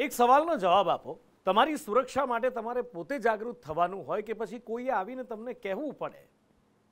એક સવાલનો જવાબ આપો, તમારી સુરક્ષા માટે તમારે પોતે જાગૃત થવાનું હોય કે પછી કોઈએ આવીને તમને કહેવું પડે?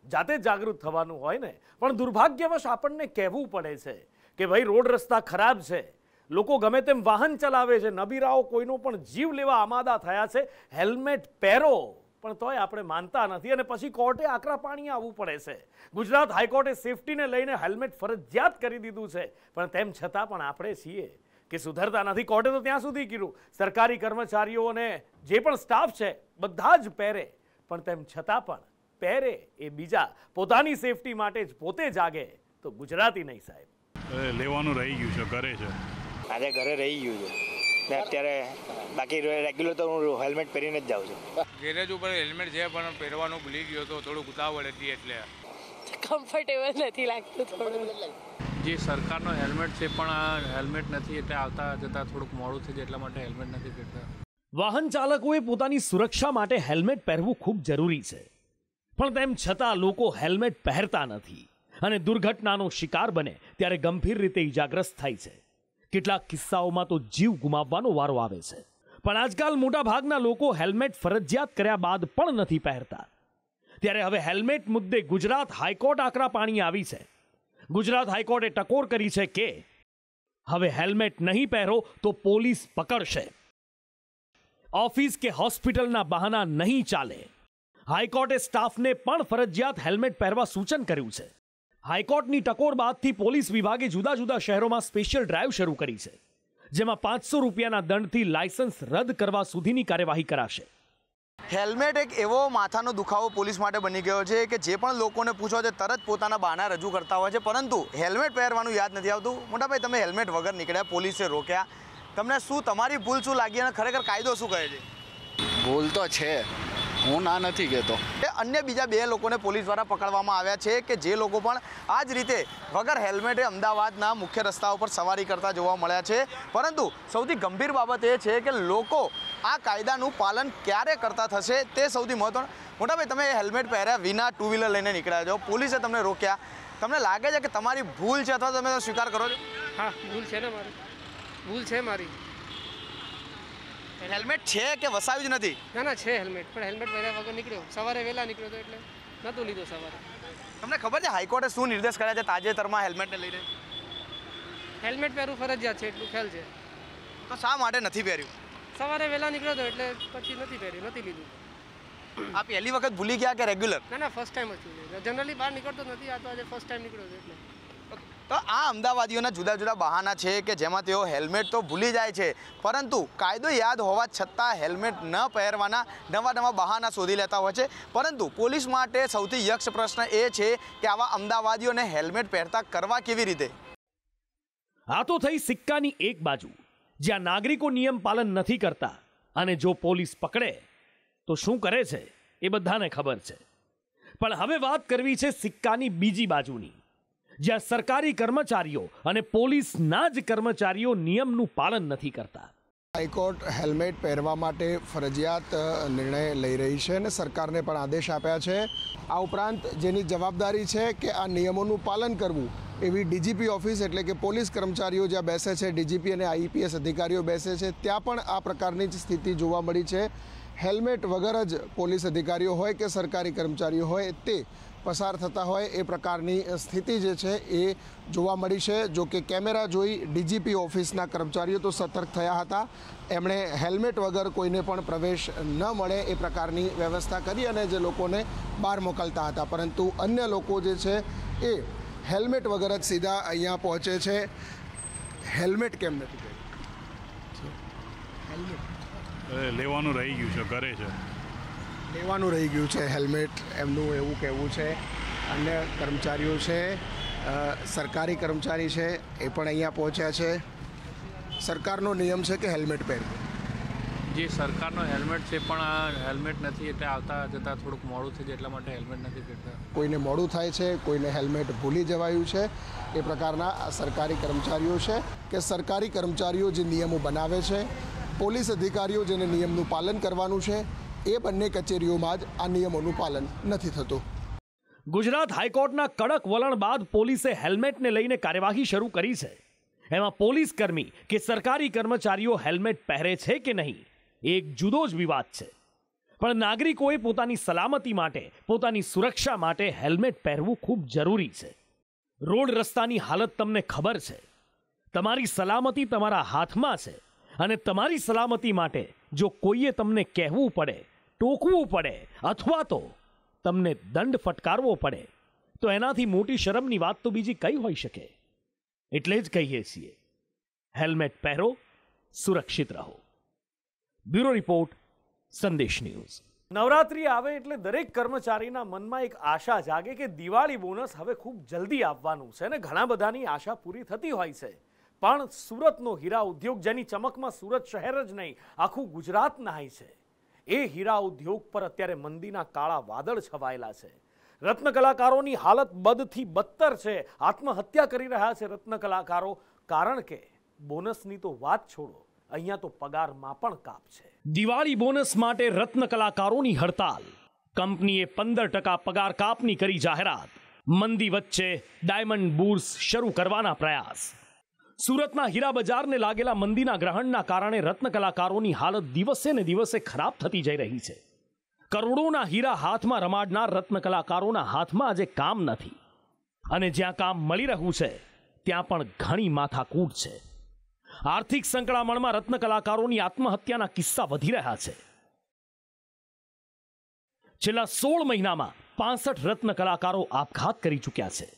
જાતે જ જાગૃત થવાનું હોય ને, પણ દુર્ભાગ્યવશ આપણને કહેવું પડે છે કે ભાઈ રોડ રસ્તા ખરાબ છે, લોકો ગમે તેમ વાહન ચલાવે છે, નબીરાઓ કોઈનો પણ જીવ લેવા આમાદા થયા છે, હેલ્મેટ પહેરો, પણ તોય આપણે માનતા નથી અને પછી કોર્ટે આકરા પાણી આવવું પડે છે. ગુજરાત હાઈકોર્ટે સેફટીને લઈને હેલ્મેટ ફરજિયાત કરી દીધું છે, પણ તેમ છતાં પણ આપણે છીએ કે સુધરતા નથી. કોર્ટે તો ત્યાં સુધી કીધું સરકારી કર્મચારીઓ અને જે પણ સ્ટાફ છે બધા જ પહેરે, પણ તેમ છતાં પણ પહેરે એ બીજા, પોતાની સેફટી માટે જ પોતે જાગે તો ગુજરાતી નહીં સાહેબ. લેવાનું રહી ગયું છે, ઘરે છે, આજે ઘરે રહી ગયું છે ને અત્યારે. બાકી રેગ્યુલર તો હું હેલ્મેટ પહેરીને જ જાઉં છું. ગેરેજ ઉપર હેલ્મેટ છે પણ પહેરવાનું ભૂલી ગયો તો થોડુંક ઉતાવળ હતી એટલે કમ્ફર્ટેબલ નથી લાગતું થોડું. જે સરકારનો હેલ્મેટ છે પણ આ હેલ્મેટ નથી એટલે આવતા જતાં થોડુંક મોડું થઈ જાય એટલા માટે હેલ્મેટ નથી પહેરતા. વાહન ચાલકોએ પોતાની સુરક્ષા માટે હેલ્મેટ પહેરવું ખૂબ જરૂરી છે, પણ તેમ છતાં લોકો હેલ્મેટ પહેરતા નથી અને દુર્ઘટનાનો શિકાર બને ત્યારે ગંભીર રીતે ઈજાગ્રસ્ત થાય છે. કેટલાક કિસ્સાઓમાં તો જીવ ગુમાવવાનો વારો આવે છે. પણ આજકાલ મોટાભાગના લોકો હેલ્મેટ ફરજિયાત કર્યા બાદ પણ નથી પહેરતા. ત્યારે હવે હેલ્મેટ મુદ્દે ગુજરાત હાઈકોર્ટ આકરા પાણી આવી છે. ગુજરાત હાઈકોર્ટે ટકોર કરી છે કે હવે હેલ્મેટ નહીં પહેરો તો પોલીસ પકડશે. ઓફિસ કે હોસ્પિટલના બહાના નહીં ચાલે. હાઈકોર્ટે સ્ટાફને પણ ફરજિયાત હેલ્મેટ પહેરવા સૂચન કર્યું છે. હાઈકોર્ટની ટકોર બાદથી પોલીસ વિભાગે જુદા જુદા શહેરોમાં સ્પેશિયલ ડ્રાઈવ શરૂ કરી છે, જેમાં 500 રૂપિયાના દંડથી લાયસન્સ રદ કરવા સુધીની કાર્યવાહી કરાશે. હેલ્મેટ એક એવો માથાનો દુખાવો પોલીસ માટે બની ગયો છે કે જે પણ લોકોને પૂછો તે તરત પોતાના બહાના રજૂ કરતા હોય છે, પરંતુ હેલ્મેટ પહેરવાનું યાદ નથી આવતું. મોટાભાઈ, તમે હેલ્મેટ વગર નીકળ્યા, પોલીસે રોક્યા, તમને શું તમારી ભૂલ શું લાગી અને ખરેખર કાયદો શું કહે છે? ભૂલ તો છે, હું ના નથી કહેતો. અન્ય બીજા 2 લોકોને પોલીસ દ્વારા પકડવામાં આવ્યા છે કે જે લોકો પણ આ જ રીતે વગર હેલ્મેટે અમદાવાદના મુખ્ય રસ્તાઓ પર સવારી કરતા જોવા મળ્યા છે. પરંતુ સૌથી ગંભીર બાબત એ છે કે લોકો આ કાયદાનું પાલન ક્યારે કરતા થશે તે સૌથી મહત્વનું. મોટાભાઈ, તમે હેલ્મેટ પહેર્યા વિના 2 વ્હીલર લઈને નીકળ્યા છો, પોલીસે તમને રોક્યા, તમને લાગે છે કે તમારી ભૂલ છે અથવા તમે સ્વીકાર કરો છો? હા, ભૂલ છે ને મારી, ભૂલ છે મારી. હેલ્મેટ છે કે વસાવ્યું જ નથી? ના ના, છે હેલ્મેટ, પણ હેલ્મેટ પહેર્યા વગર નીકળ્યો. સવારે વહેલા નીકળ્યો તો એટલે નહોતું લીધું સવારે. તમને ખબર છે હાઈકોર્ટે શું નિર્દેશ કર્યા છે તાજેતરમાં હેલ્મેટને લઈને? હેલ્મેટ પહેરવું ફરજિયાત છે એટલું ખ્યાલ છે. તો શા માટે નથી પહેર્યું? સવારે વહેલા નીકળ્યો તો એટલે પછી નથી પહેર્યું, નથી લીધું. આ પહેલી વખત ભૂલી ગયા કે રેગ્યુલર? ના ના, ફર્સ્ટ ટાઈમ જ. જનરલી બહાર નીકળતો નથી, આ તો આજે ફર્સ્ટ ટાઈમ નીકળ્યો છે એટલે. તો આ અમદાવાદીઓના જુદા જુદા બહાના છે કે જેમાં તેઓ હેલ્મેટ તો ભૂલી જાય છે, પરંતુ કાયદો યાદ હોવા છતાં હેલ્મેટ ન પહેરવાના નવા બહાના શોધી લેતા હોય છે. પરંતુ પોલીસ માટે સૌથી યક્ષ પ્રશ્ન એ છે કે આવા અમદાવાદીઓને હેલ્મેટ પહેરતા કરવા કેવી રીતે? આ તો થઈ સિક્કાની એક બાજુ, જ્યાં નાગરિકો નિયમ પાલન નથી કરતા અને જો પોલીસ પકડે તો શું કરે છે એ બધાને ખબર છે. પણ હવે વાત કરવી છે સિક્કાની બીજી બાજુની, જ્યાં સરકારી કર્મચારીઓ અને પોલીસના જ કર્મચારીઓ નિયમનું પાલન નથી કરતા. હાઈકોર્ટ હેલ્મેટ પહેરવા માટે ફરજિયાત નિર્ણય લઈ રહી છે અને સરકારને પણ આદેશ આપ્યા છે. આ ઉપરાંત જેની જવાબદારી છે કે આ નિયમોનું પાલન કરવું એવી ડીજીપી ઓફિસ એટલે કે પોલીસ કર્મચારીઓ જ્યાં બેસે છે, ડીજીપી અને આઈપીએસ અધિકારીઓ બેસે છે, ત્યાં પણ આ પ્રકારની જ સ્થિતિ જોવા મળી છે. હેલ્મેટ વગર જ પોલીસ અધિકારીઓ હોય કે સરકારી કર્મચારીઓ હોય તે પસાર થતા હોય એ પ્રકારની સ્થિતિ જે છે એ જોવા મળી છે. જો કે કેમેરા જોઈ ડીજીપી ઓફિસના કર્મચારીઓ તો સતર્ક થયા હતા. એમણે હેલ્મેટ વગર કોઈને પણ પ્રવેશ ન મળે એ પ્રકારની વ્યવસ્થા કરી અને જે લોકોને બહાર મોકલતા હતા. પરંતુ અન્ય લોકો જે છે એ હેલ્મેટ વગર જ સીધા અહીંયા પહોંચે છે. હેલ્મેટ કેમ નથી પહેર્યું? હેલ્મેટ લેવાનું રહી ગયું છે, ઘરે છે, લેવાનું રહી ગયું છે હેલ્મેટ, એમનું એવું કહેવું છે. અન્ય કર્મચારીઓ છે, સરકારી કર્મચારી છે, એ પણ અહીંયા પહોંચ્યા છે. સરકારનો નિયમ છે કે હેલ્મેટ પહેરવું. જે સરકારનો હેલ્મેટ છે પણ આ હેલ્મેટ નથી એટલે આવતા જતાં થોડુંક મોડું થઈ જાય એટલા માટે હેલ્મેટ નથી પહેરતા. કોઈને મોડું થાય છે, કોઈને હેલ્મેટ ભૂલી જવાયું છે, એ પ્રકારના આ સરકારી કર્મચારીઓ છે કે સરકારી કર્મચારીઓ જે નિયમો બનાવે છે, પોલીસ અધિકારીઓ જેને નિયમનું પાલન કરવાનું છે, એ બંને કચેરીઓમાં જ આ નિયમોનું પાલન નથી થતું. ગુજરાત હાઈકોર્ટના કડક વલણ બાદ પોલીસે હેલ્મેટને લઈને કાર્યવાહી શરૂ કરી છે. એમાં પોલીસ કર્મી કે સરકારી કર્મચારીઓ હેલ્મેટ પહેરે છે કે નહીં એક જુદો જ વિવાદ છે, પણ નાગરિકોએ પોતાની સલામતી માટે, પોતાની સુરક્ષા માટે હેલ્મેટ પહેરવું ખૂબ જરૂરી છે. રોડ રસ્તાની હાલત તમને ખબર છે. તમારી સલામતી તમારા હાથમાં છે અને તમારી સલામતી માટે જો કોઈએ તમને કહેવું પડે, ટોકવું પડે અથવા તો તમને દંડ ફટકારવો પડે તો એનાથી મોટી શરમની વાત તો બીજી કઈ હોઈ શકે. એટલે જ કહીએ છીએ, હેલ્મેટ પહેરો, સુરક્ષિત રહો. બ્યુરો રિપોર્ટ, સંદેશ ન્યૂઝ. નવરાત્રી આવે એટલે દરેક કર્મચારીના મનમાં એક આશા જાગે કે દિવાળી બોનસ હવે ખૂબ જલ્દી આવવાનું છે અને ઘણા બધાની આશા પૂરી થતી હોય છે. પણ સુરતનો હીરા ઉદ્યોગ, જેની ચમકમાં સુરત શહેર જ નહીં આખું ગુજરાત નહાય છે, એ હીરા ઉદ્યોગ પર અત્યારે મંદીના કાળા વાદળ છવાયેલા છે. રત્ન કલાકારોની હાલત બદથી બદતર છે. આત્મહત્યા કરી રહ્યા છે રત્ન કલાકારો, કારણ કે બોનસની તો વાત છોડો, અહીંયા તો પગારમાં પણ કાપ છે. દિવાળી બોનસ માટે રત્ન કલાકારોની હડતાલ. કંપનીએ 15% પગાર કાપની કરી જાહેરાત. મંદી વચ્ચે ડાયમંડ બુર્સ શરૂ કરવાના પ્રયાસ. સુરતના હીરા બજારને લાગેલા મંદીના ગ્રહણના કારણે રત્ન કલાકારોની હાલત દિવસે ને દિવસે ખરાબ થતી જઈ રહી છે. કરોડોના હીરા હાથમાં રમાડનાર રત્ન કલાકારોના હાથમાં આજે કામ નથી અને જ્યાં કામ મળી રહ્યું છે ત્યાં પણ ઘણી માથાકૂટ છે. આર્થિક સંકળામણમાં રત્ન કલાકારોની આત્મહત્યાના કિસ્સા વધી રહ્યા છે. છેલ્લા 16 મહિનામાં 65 રત્ન કલાકારો આપઘાત કરી ચૂક્યા છે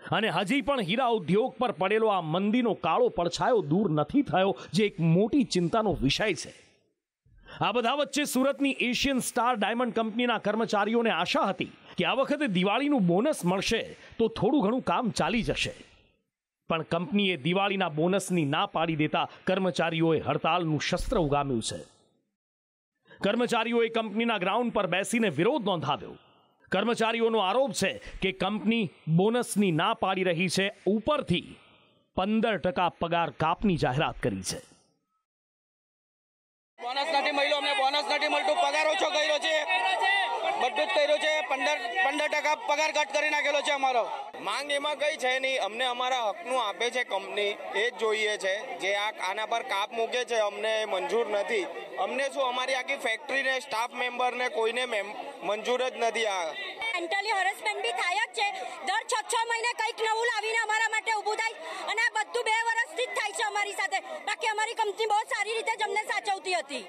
અને હજી પણ હીરા ઉદ્યોગ પર પડેલો આ મંદીનો કાળો પડછાયો દૂર નથી થયો, જે એક મોટી ચિંતાનો વિષય છે. આ બધા વચ્ચે સુરતની એશિયન સ્ટાર ડાયમંડ કંપનીના કર્મચારીઓને આશા હતી કે આ વખતે દિવાળીનું બોનસ મળશે તો થોડું ઘણું કામ ચાલી જશે. પણ કંપનીએ દિવાળીના બોનસની ના પાડી દેતા કર્મચારીઓએ હડતાલનું શસ્ત્ર ઉગામ્યું છે. કર્મચારીઓએ કંપનીના ગ્રાઉન્ડ પર બેસીને વિરોધ નોંધાવ્યો. કર્મચારીઓનો આરોપ છે કે કંપની બોનસની ના પાડી રહી છે, ઉપરથી 15% પગાર કાપની જાહેરાત કરી છે. બોનસ નથી મળ્યો, અમને બોનસ નથી મળતું, પગાર ઓછો કર્યો છે, બધું જ કર્યું છે. 15% પગાર કટ કરી નાખેલો છે અમારો. માંગ એમાં કઈ છે નહીં, અમને અમારા હકનું આપે છે કંપની, એ જ જોઈએ છે. જે આના પર કાપ મૂકે છે અમને મંજૂર નથી. અમને શું, અમારી આખી ફેક્ટરીને, સ્ટાફ મેમ્બરને કોઈને મંજૂર જ નથી. આ મેન્ટલી હરેસમેન્ટ બી થાય જ છે. દર 6 મહિને કંઈક નવું લાવીને અમારા માટે ઊભું થાય અને આ બધું 2 વર્ષથી જ થાય છે અમારી સાથે. બાકી અમારી કંપની બહુ સારી રીતે જ અમને સાચવતી હતી.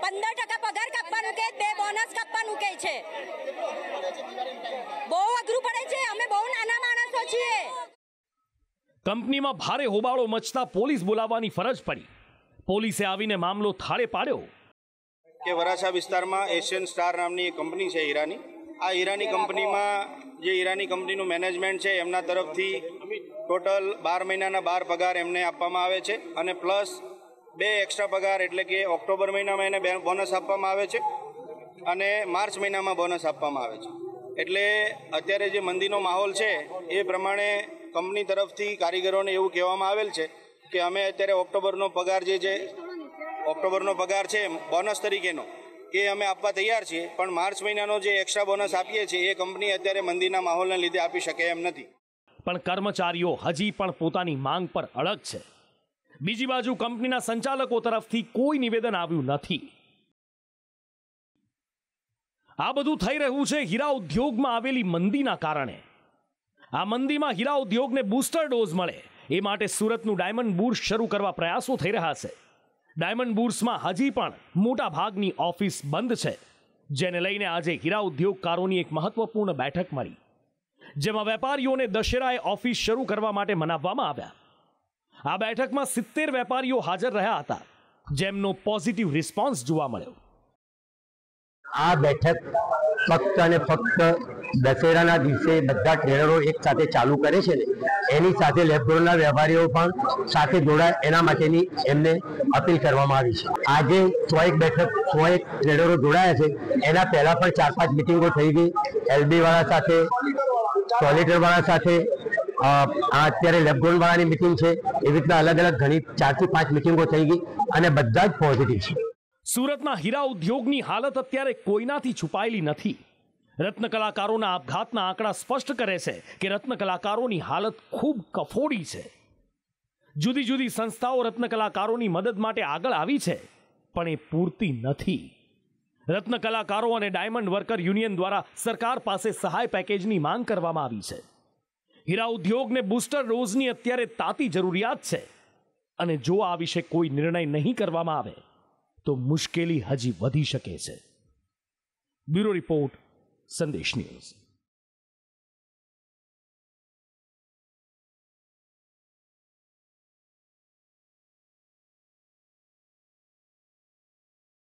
15% પગાર કાપવાનું કે 2 બોનસ કાપવાનું કે છે. બહુ અઘરું પડે છે, અમે બહુ નાના માણસો છીએ. કંપનીમાં ભારે હોબાળો મચતા પોલીસ બોલાવવાની ફરજ પડી. પોલીસે આવીને મામલો થાળે પાડ્યો. કે વરાછા વિસ્તારમાં એશિયન સ્ટાર નામની એક કંપની છે હીરાની. આ હીરાની કંપનીમાં જે હીરાની કંપનીનું મેનેજમેન્ટ છે એમના તરફથી ટોટલ 12 મહિનાના 12 પગાર એમને આપવામાં આવે છે અને પ્લસ 2 એક્સ્ટ્રા પગાર, એટલે કે ઓક્ટોબર મહિનામાં એને બોનસ આપવામાં આવે છે અને માર્ચ મહિનામાં બોનસ આપવામાં આવે છે. એટલે અત્યારે જે મંદીનો માહોલ છે એ પ્રમાણે કંપની તરફથી કારીગરોને એવું કહેવામાં આવેલ છે કે અમે અત્યારે ઓક્ટોબરનો પગાર જે છે, ઓક્ટોબરનો પગાર છે બોનસ તરીકેનો, એ અમે આપવા તૈયાર છીએ, પણ માર્ચ મહિનાનો જે એક્સ્ટ્રા બોનસ આપીએ છીએ એ કંપની અત્યારે મંદીના માહોલને લીધે આપી શકે એમ નથી. પણ કર્મચારીઓ હજી પણ પોતાની માંગ પર અડગ છે. બીજી બાજુ કંપનીના સંચાલકો તરફથી કોઈ નિવેદન આવ્યું નથી. આ બધું થઈ રહ્યું છે હીરા ઉદ્યોગમાં આવેલી મંદીના કારણે. આ મંદીમાં હીરા ઉદ્યોગને બૂસ્ટર ડોઝ મળે એ માટે સુરતનું ડાયમંડ બુર્સ શરૂ કરવા પ્રયાસો થઈ રહ્યા છે. ડાયમંડ બુર્સમાં હજી પણ મોટા ભાગની ઓફિસ બંધ છે, જેને લઈને આજે હીરા ઉદ્યોગકારોની એક મહત્વપૂર્ણ બેઠક મળી, જેમાં વેપારીઓને દશેરાએ ઓફિસ શરૂ કરવા માટે મનાવવામાં આવ્યા. આ બેઠકમાં 70 વેપારીઓ હાજર રહ્યા હતા, જેમનો પોઝિટિવ રિસ્પોન્સ જોવા મળ્યો. આ બેઠક ફક્ત અને ફક્ત દશેરાના દિવસે બધા ટ્રેડરો એક સાથે ચાલુ કરે છે ને, એની સાથે લેબગ્રોના વેપારીઓ પણ સાથે જોડાય એના માટેની એમને અપીલ કરવામાં આવી છે. આજે 101 બેઠક 101 ટ્રેડરો જોડાયા છે. એના પહેલા પણ 4-5 મિટિંગો થઈ ગઈ, એલબી વાળા સાથે, સોલિટર વાળા સાથે, અત્યારે લેબગ્રોન વાળાની મિટિંગ છે. એવી રીતના અલગ અલગ ઘણી 4 થી 5 મિટિંગો થઈ ગઈ અને બધા જ પોઝિટિવ છે. સુરતના હીરા ઉદ્યોગની હાલત અત્યારે કોઈનાથી છુપાયેલી નથી. રત્ન કલાકારોના આપઘાતના આંકડા સ્પષ્ટ કરે છે કે રત્ન કલાકારોની હાલત ખૂબ કફોડી છે. જુદી જુદી સંસ્થાઓ રત્ન કલાકારોની મદદ માટે આગળ આવી છે, પણ એ પૂરતી નથી. રત્ન કલાકારો અને ડાયમંડ વર્કર યુનિયન દ્વારા સરકાર પાસે સહાય પેકેજની માંગ કરવામાં આવી છે. હીરા ઉદ્યોગને બૂસ્ટર ડોઝની અત્યારે તાતી જરૂરિયાત છે, અને જો આ વિશે કોઈ નિર્ણય નહીં કરવામાં આવે તો મુશ્કેલી હજી વધી શકે છે. બ્યુરો રિપોર્ટ, સંદેશ ન્યૂઝ.